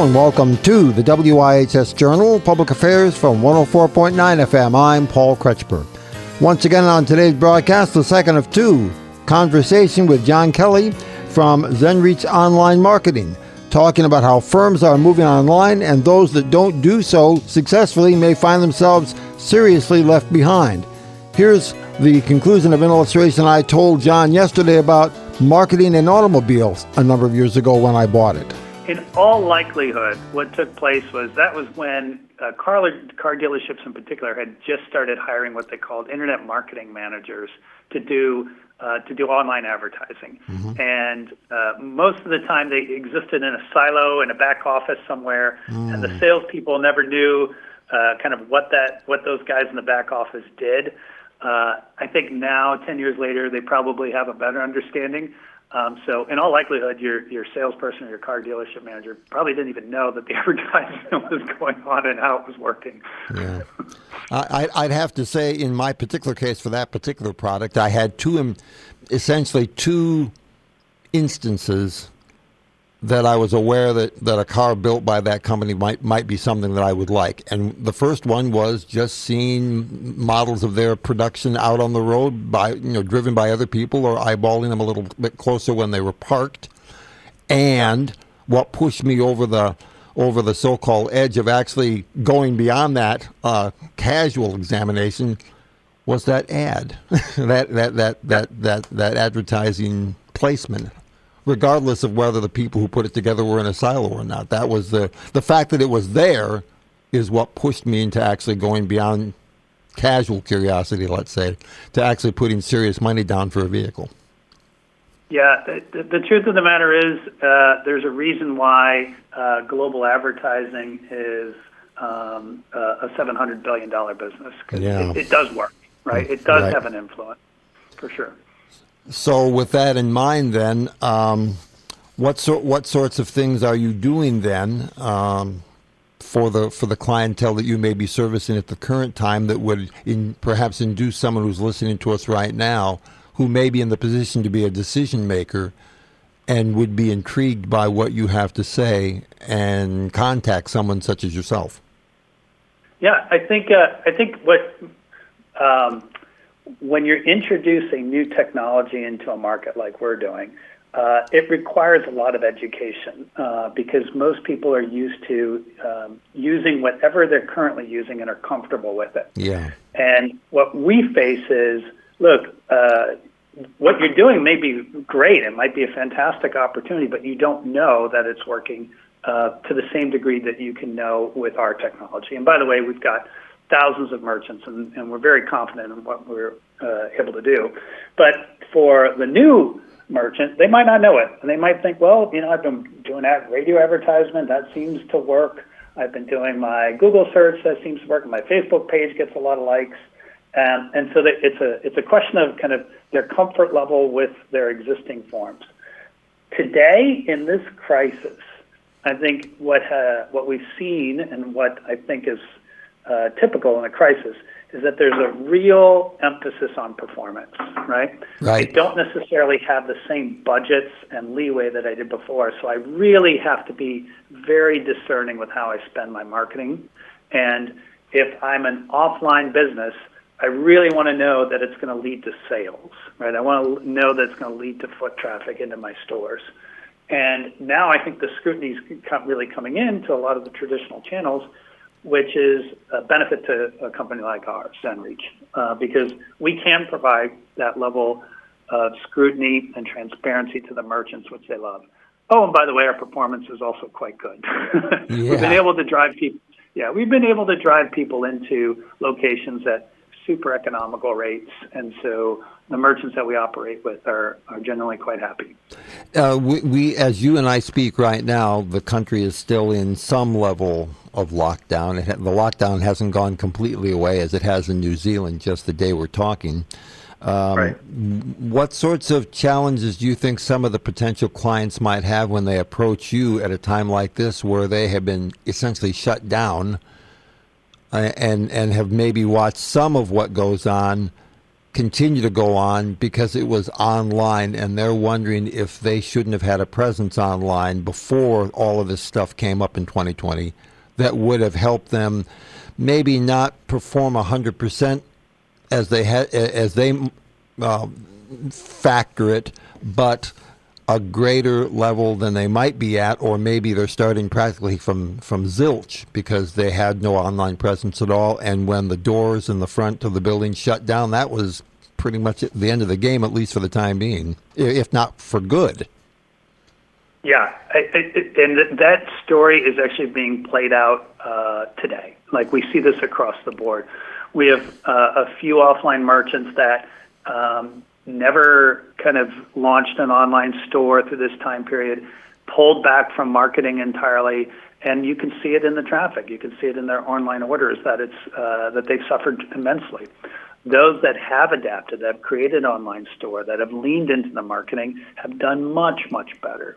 Hello and welcome to the WIHS Journal, Public Affairs from 104.9 FM. I'm Paul Kretschmer. Once again on today's broadcast, the second of two, conversation with John Kelly from Zenreach Online Marketing, talking about how firms are moving online and those that don't do so successfully may find themselves seriously left behind. Here's the conclusion of an illustration I told John yesterday about marketing in automobiles a number of years ago when I bought it. In all likelihood, what took place was when car dealerships in particular had just started hiring what they called internet marketing managers to do online advertising. Mm-hmm. And most of the time they existed in a silo in a back office somewhere, and the salespeople never knew kind of what those guys in the back office did. I think now, 10 years later, they probably have a better understanding. So in all likelihood, your salesperson or your car dealership manager probably didn't even know that the advertisement was going on and how it was working. Yeah. I'd have to say, in my particular case for that particular product, I had essentially two instances that I was aware that a car built by that company might be something that I would like. And the first one was just seeing models of their production out on the road driven by other people or eyeballing them a little bit closer when they were parked. And what pushed me over the so-called edge of actually going beyond that casual examination was that ad, that advertising placement, regardless of whether the people who put it together were in a silo or not. That was the fact that it was there is what pushed me into actually going beyond casual curiosity, let's say, to actually putting serious money down for a vehicle. Yeah, the truth of the matter is there's a reason why global advertising is a $700 billion business, because it does work, right? It does have an influence, for sure. So with that in mind, then, what sorts of things are you doing then for the clientele that you may be servicing at the current time that would perhaps induce someone who's listening to us right now who may be in the position to be a decision maker and would be intrigued by what you have to say and contact someone such as yourself? Yeah, I think what when you're introducing new technology into a market like we're doing, it requires a lot of education because most people are used to using whatever they're currently using and are comfortable with it. Yeah. And what we face is, look, what you're doing may be great. It might be a fantastic opportunity, but you don't know that it's working to the same degree that you can know with our technology. And by the way, we've got thousands of merchants, and we're very confident in what we're able to do. But for the new merchant, they might not know it, and they might think, well, I've been doing that radio advertisement, that seems to work. I've been doing my Google search, that seems to work. My Facebook page gets a lot of likes, and so it's a question of kind of their comfort level with their existing forms. Today, in this crisis, I think what we've seen and what I think is typical in a crisis is that there's a real emphasis on performance, right? I don't necessarily have the same budgets and leeway that I did before, so I really have to be very discerning with how I spend my marketing. And if I'm an offline business, I really want to know that it's going to lead to sales, right? I want to know that it's going to lead to foot traffic into my stores. And now I think the scrutiny is really coming into a lot of the traditional channels, which is a benefit to a company like ours, Zenreach, because we can provide that level of scrutiny and transparency to the merchants, which they love. Oh, and by the way, our performance is also quite good. We've been able to drive people. Yeah, we've been able to drive people into locations at super economical rates, and so the merchants that we operate with are generally quite happy. We, as you and I speak right now, the country is still in some level of lockdown. The lockdown hasn't gone completely away as it has in New Zealand just the day we're talking. Right. What sorts of challenges do you think some of the potential clients might have when they approach you at a time like this where they have been essentially shut down and have maybe watched some of what goes on continue to go on because it was online, and they're wondering if they shouldn't have had a presence online before all of this stuff came up in 2020 that would have helped them maybe not perform 100% as they factor it, but a greater level than they might be at, or maybe they're starting practically from zilch because they had no online presence at all. And when the doors in the front of the building shut down, that was pretty much the end of the game, at least for the time being, if not for good. Yeah, and that story is actually being played out today. Like, we see this across the board. We have a few offline merchants that never kind of launched an online store through this time period, pulled back from marketing entirely, and you can see it in the traffic. You can see it in their online orders that that they've suffered immensely. Those that have adapted, that have created an online store, that have leaned into the marketing, have done much, much better.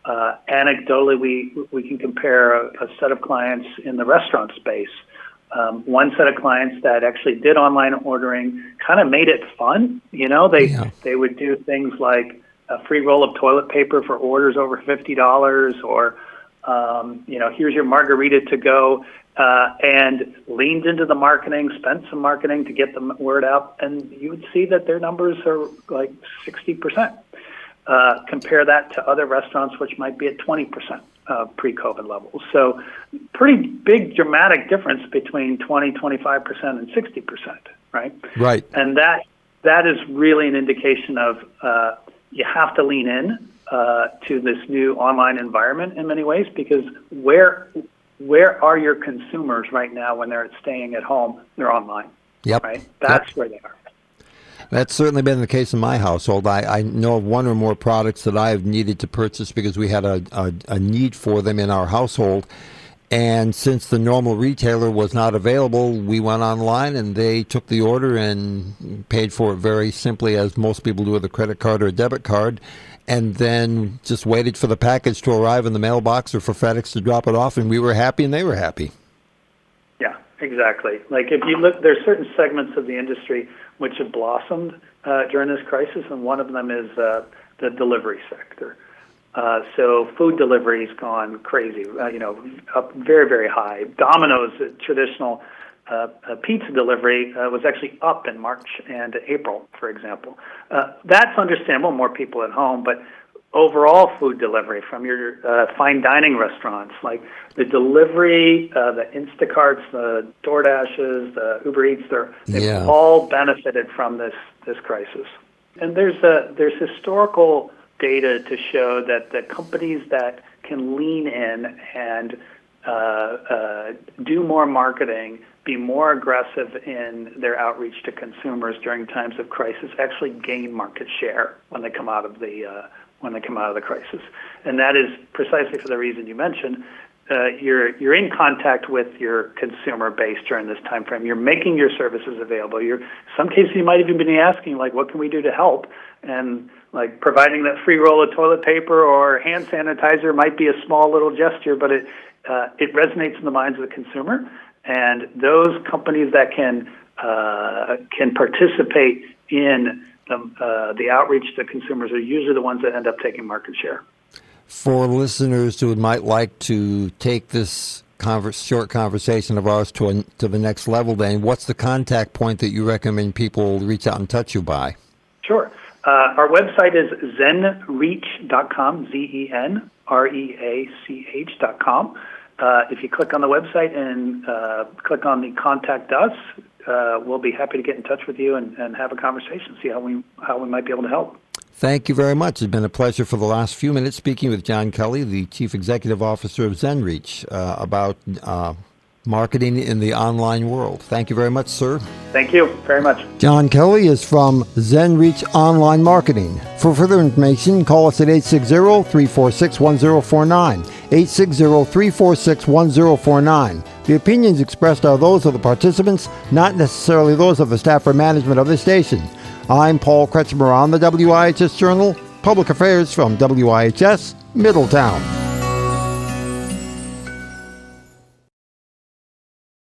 Anecdotally, we can compare a set of clients in the restaurant space. One set of clients that actually did online ordering kind of made it fun. They would do things like a free roll of toilet paper for orders over $50, or here's your margarita to go, and leaned into the marketing, spent some marketing to get the word out, and you would see that their numbers are like 60%. Compare that to other restaurants, which might be at 20%. Pre-COVID levels. So pretty big dramatic difference between 20, 25%, and 60%, right? Right. And that is really an indication of you have to lean in to this new online environment in many ways, because where are your consumers right now when they're staying at home? They're online. Yep. Right? That's where they are. That's certainly been the case in my household. I know of one or more products that I have needed to purchase because we had a need for them in our household. And since the normal retailer was not available, we went online and they took the order and paid for it very simply, as most people do with a credit card or a debit card, and then just waited for the package to arrive in the mailbox or for FedEx to drop it off, and we were happy and they were happy. Yeah, exactly. Like, if you look, there's certain segments of the industry which have blossomed during this crisis, and one of them is the delivery sector. So food delivery has gone crazy, up very, very high. Domino's, traditional pizza delivery, was actually up in March and April, for example. That's understandable, more people at home, but overall food delivery from your fine dining restaurants, like the delivery, the Instacarts, the DoorDashes, the Uber Eats, they've all benefited from this crisis. And there's historical data to show that the companies that can lean in and do more marketing, be more aggressive in their outreach to consumers during times of crisis, actually gain market share when they come out of the crisis. And that is precisely for the reason you mentioned. You're in contact with your consumer base during this time frame. You're making your services available. Some cases you might even be asking, like, what can we do to help? And like providing that free roll of toilet paper or hand sanitizer might be a small little gesture, but it resonates in the minds of the consumer. And those companies that can participate in the outreach to consumers are usually the ones that end up taking market share. For listeners who might like to take this short conversation of ours to the next level, then what's the contact point that you recommend people reach out and touch you by? Sure. Our website is zenreach.com, ZENREACH.com. If you click on the website and click on the Contact Us, we'll be happy to get in touch with you and have a conversation, see how we might be able to help. Thank you very much. It's been a pleasure for the last few minutes speaking with John Kelly, the Chief Executive Officer of Zenreach, about marketing in the online world. Thank you very much, sir. Thank you very much. John Kelly is from Zenreach Online Marketing. For further information, call us at 860-346-1049, 860-346-1049. The opinions expressed are those of the participants, not necessarily those of the staff or management of the station. I'm Paul Kretschmer on the WIHS Journal, Public Affairs from WIHS, Middletown.